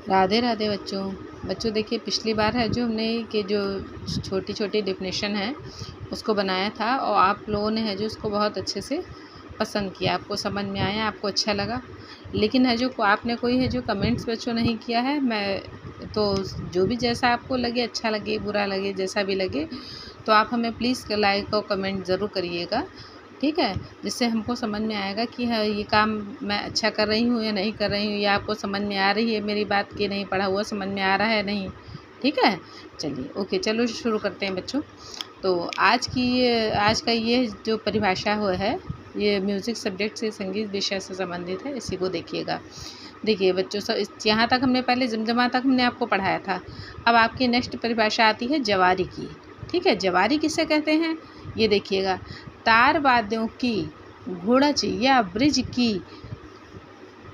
राधे राधे बच्चों। बच्चों देखिए, पिछली बार है जो हमने कि जो छोटी छोटी डेफिनेशन है उसको बनाया था और आप लोगों ने है जो उसको बहुत अच्छे से पसंद किया, आपको समझ में आया, आपको अच्छा लगा। लेकिन है जो आपने कोई है जो कमेंट्स बच्चों नहीं किया है। मैं तो जो भी जैसा आपको लगे, अच्छा लगे बुरा लगे जैसा भी लगे, तो आप हमें प्लीज़ लाइक और कमेंट ज़रूर करिएगा, ठीक है। जिससे हमको समझ में आएगा कि हाँ ये काम मैं अच्छा कर रही हूँ या नहीं कर रही हूँ, या आपको समझ में आ रही है मेरी बात कि नहीं, पढ़ा हुआ समझ में आ रहा है नहीं, ठीक है। चलिए ओके, चलो शुरू करते हैं बच्चों। तो आज का ये जो परिभाषा हुआ है, ये म्यूज़िक सब्जेक्ट से, संगीत विषय से संबंधित है। इसी को देखिएगा। देखिए बच्चों, सब यहाँ तक हमने पहले जमजमा तक हमने आपको पढ़ाया था। अब आपकी नेक्स्ट परिभाषा आती है जवारी की, ठीक है। जवारी किसे कहते हैं ये देखिएगा। तार वाद्यों की घुड़च या ब्रिज की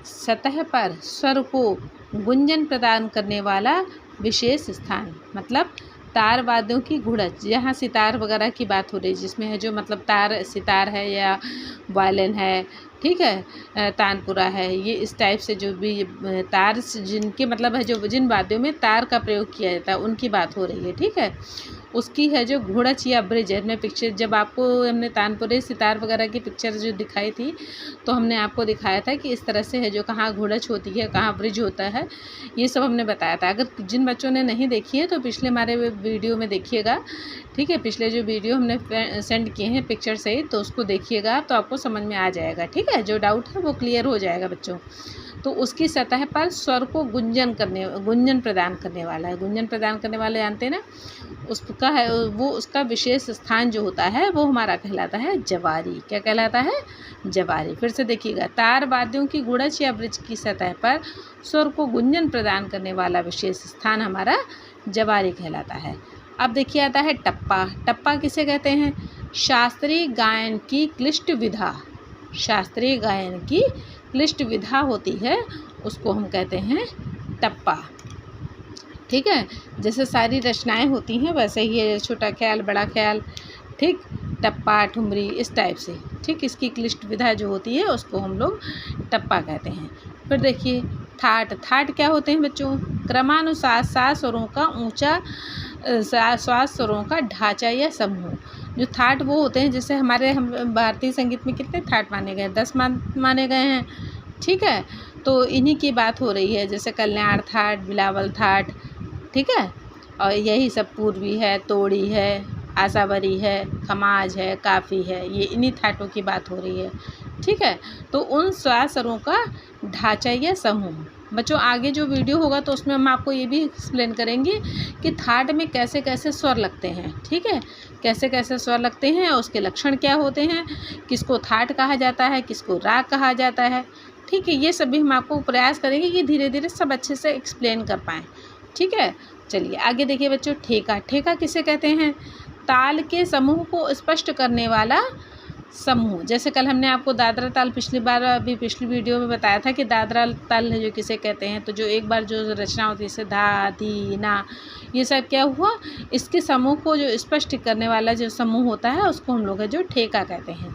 सतह पर स्वर को गुंजन प्रदान करने वाला विशेष स्थान। मतलब तार वाद्यों की घुड़च, जहाँ सितार वगैरह की बात हो रही है, जिसमें है जो मतलब तार सितार है या वायलिन है, ठीक है, तानपुरा है, ये इस टाइप से जो भी तार जिनके मतलब है जो जिन वाद्यों में तार का प्रयोग किया जाता है उनकी बात हो रही है, ठीक है। उसकी है जो घुड़च या ब्रिज है। मैं पिक्चर जब आपको हमने तानपुरे सितार वगैरह की पिक्चर जो दिखाई थी, तो हमने आपको दिखाया था कि इस तरह से है जो कहाँ घुड़च होती है, कहाँ ब्रिज होता है, ये सब हमने बताया था। अगर जिन बच्चों ने नहीं देखी है तो पिछले हमारे वीडियो में देखिएगा, ठीक है। पिछले जो वीडियो हमने सेंड किए हैं पिक्चर से, तो उसको देखिएगा तो आपको समझ में आ जाएगा, ठीक है। जो डाउट है वो क्लियर हो जाएगा बच्चों। तो उसकी सतह पर स्वर को गुंजन प्रदान करने वाला है। गुंजन प्रदान करने वाले जानते हैं ना, उसका है वो, उसका विशेष स्थान जो होता है वो हमारा कहलाता है जवारी। क्या कहलाता है? जवारी। फिर से देखिएगा, तार वाद्यों की गुड़च या ब्रिज की सतह पर स्वर को गुंजन प्रदान करने वाला विशेष स्थान हमारा जवारी कहलाता है। अब देखिए आता है टप्पा। टप्पा किसे कहते हैं? शास्त्रीय गायन की क्लिष्ट विधा। शास्त्रीय गायन की क्लिष्ट विधा होती है, उसको हम कहते हैं टप्पा, ठीक है। जैसे सारी रचनाएं होती हैं वैसे ही है, छोटा ख्याल बड़ा ख्याल, ठीक, टप्पा ठुमरी इस टाइप से, ठीक। इसकी क्लिष्ट विधा जो होती है उसको हम लोग टप्पा कहते हैं। फिर देखिए थाट। थाट क्या होते हैं बच्चों? क्रमानुसार 7 स्वरों का ऊंचा 7 स्वरों का ढांचा या समूह। जो थाट वो होते हैं, जैसे हम भारतीय संगीत में कितने थाट माने गए? 10 माने गए हैं, ठीक है। तो इन्हीं की बात हो रही है, जैसे कल्याण थाट, बिलावल थाट, ठीक है। और यही सब पूर्वी है, तोड़ी है, आशावरी है, खमाज है, काफ़ी है, ये इन्हीं थाटों की बात हो रही है, ठीक है। तो उन 7 स्वरों का ढांचा या समूह। बच्चों आगे जो वीडियो होगा तो उसमें हम आपको ये भी एक्सप्लेन करेंगे कि थाट में कैसे कैसे स्वर लगते हैं, ठीक है। कैसे कैसे स्वर लगते हैं, उसके लक्षण क्या होते हैं, किसको थाट कहा जाता है, किसको राग कहा जाता है, ठीक है। ये सभी हम आपको प्रयास करेंगे कि धीरे धीरे सब अच्छे से एक्सप्लेन कर पाएँ, ठीक है। चलिए आगे देखिए बच्चों, ठेका। ठेका किसे कहते हैं? ताल के समूह को स्पष्ट करने वाला समूह। जैसे कल हमने आपको दादरा ताल पिछली वीडियो में बताया था कि दादरा ताल है जो किसे कहते हैं। तो जो एक बार जो रचना होती है जैसे धा, धी, ना, ये सब क्या हुआ, इसके समूह को जो स्पष्ट करने वाला जो समूह होता है उसको हम लोग है जो ठेका कहते हैं।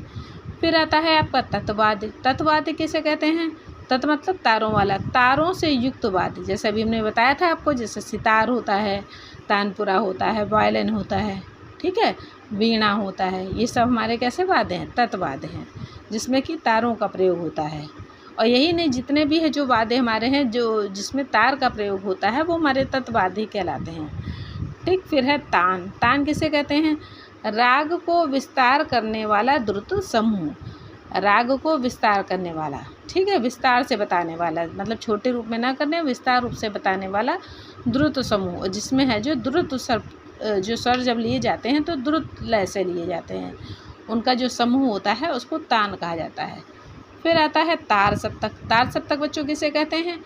फिर आता है आपका तत्वाद्य। तत्वाद्य किसे कहते हैं? तत् मतलब तारों वाला, तारों से युक्त वाद्य। जैसे अभी हमने बताया था आपको, जैसे सितार होता है, तानपुरा होता है, वायलिन होता है, ठीक है, वीणा होता है, ये सब हमारे कैसे वाद्य हैं? तत्वाद्य हैं, जिसमें कि तारों का प्रयोग होता है। और यही नहीं, जितने भी है जो वाद्य हमारे हैं जो जिसमें तार का प्रयोग होता है वो हमारे तत्वाद्य कहलाते हैं, ठीक। फिर है तान। तान किसे कहते हैं? राग को विस्तार करने वाला द्रुत समूह। राग को विस्तार करने वाला, ठीक है, विस्तार से बताने वाला, मतलब छोटे रूप में ना करने, विस्तार रूप से बताने वाला द्रुत समूह, जिसमें है जो द्रुत स्वर जब लिए जाते हैं तो द्रुत लय से लिए जाते हैं, उनका जो समूह होता है उसको तान कहा जाता है। फिर आता है तार सप्तक। तार सप्तक बच्चों किसे कहते हैं?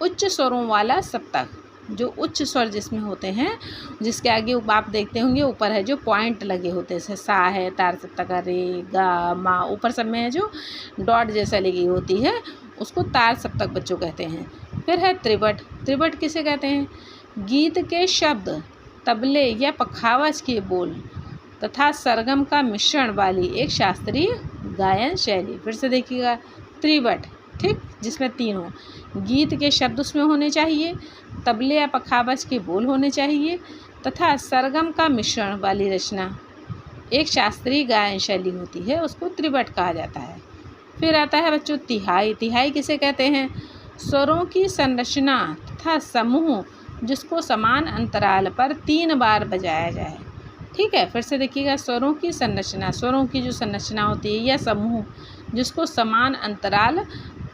उच्च स्वरों वाला सप्तक। जो उच्च स्वर जिसमें होते हैं, जिसके आगे आप देखते होंगे ऊपर है जो पॉइंट लगे होते हैं, जैसे सा है, तार सप्तक का रे, गा, मा, ऊपर सब में है जो डॉट जैसा लगी होती है, उसको तार सप्तक बच्चों कहते हैं। फिर है त्रिवट। त्रिवट किसे कहते हैं? गीत के शब्द, तबले या पखावज के बोल तथा सरगम का मिश्रण वाली एक शास्त्रीय गायन शैली। फिर से देखिएगा, त्रिवट ठीक, जिसमें 3 हो। गीत के शब्द उसमें होने चाहिए, तबले या पखावज के बोल होने चाहिए तथा सरगम का मिश्रण वाली रचना एक शास्त्रीय गायन शैली होती है, उसको त्रिवट कहा जाता है। फिर आता है बच्चों तिहाई। तिहाई किसे कहते हैं? स्वरों की संरचना तथा समूह जिसको समान अंतराल पर 3 बार बजाया जाए। ठीक है, फिर से देखिएगा, स्वरों की संरचना, स्वरों की जो संरचना होती है या समूह जिसको समान अंतराल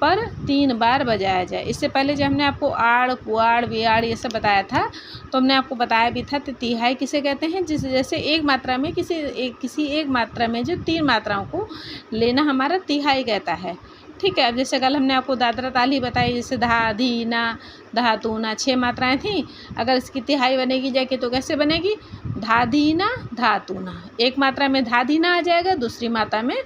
पर 3 बार बजाया जाए। इससे पहले जब हमने आपको आड़, कुआड़, वियाड़ ये सब बताया था, तो हमने आपको बताया भी था तिहाई किसे कहते हैं? जैसे एक मात्रा में किसी एक मात्रा में जो 3 मात्राओं को लेना हमारा तिहाई कहता है। ठीक है, अब जैसे कल हमने आपको दादरा ताल ही बताई, जैसे धा, धी, ना, धा, तू, ना 6 मात्राएं थीं। अगर इसकी तिहाई बनेगी जाके तो कैसे बनेगी? धा, धी, ना, धा, तू, ना। एक मात्रा में धा, धी, ना आ जाएगा, दूसरी मात्रा में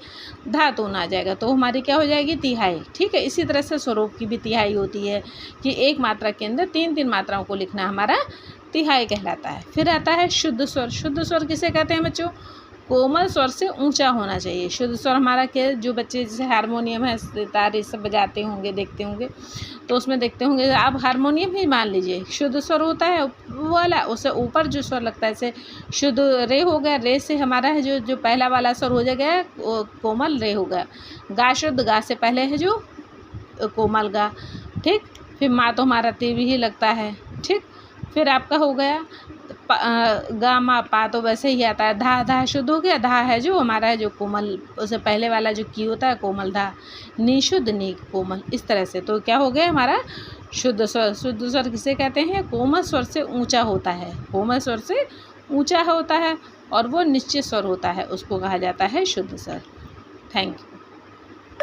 धा, तू, ना आ जाएगा, तो हमारी क्या हो जाएगी? तिहाई। ठीक है, इसी तरह से स्वरों की भी तिहाई होती है कि एक मात्रा के अंदर 3-3 मात्राओं को लिखना हमारा तिहाई कहलाता है। फिर आता है शुद्ध स्वर। शुद्ध स्वर किसे कहते हैं बच्चों? कोमल स्वर से ऊंचा होना चाहिए। शुद्ध स्वर हमारा क्या, जो बच्चे जैसे हारमोनियम है, सितार ये सब बजाते होंगे, देखते होंगे, तो उसमें देखते होंगे आप हारमोनियम ही मान लीजिए, शुद्ध स्वर होता है वो वाला, उससे ऊपर जो स्वर लगता है, जैसे शुद्ध रे हो गया, रे से हमारा है जो पहला वाला स्वर हो जाएगा कोमल रे हो गया। गा शुद्ध, गा से पहले है जो कोमल गा। ठीक, फिर माँ तो हमारा तीव्र ही लगता है। ठीक, फिर आपका हो गया गा, मा, पा तो वैसे ही आता है। धा, धा शुद्ध हो गया, धा है जो हमारा है जो कोमल, उससे पहले वाला जो की होता है कोमल धा। नी शुद्ध, नी कोमल, इस तरह से। तो क्या हो गया हमारा शुद्ध स्वर। शुद्ध स्वर किसे कहते हैं? कोमल स्वर से ऊंचा होता है, कोमल स्वर से ऊंचा होता है और वो निश्चित स्वर होता है, उसको कहा जाता है शुद्ध स्वर। Thank you.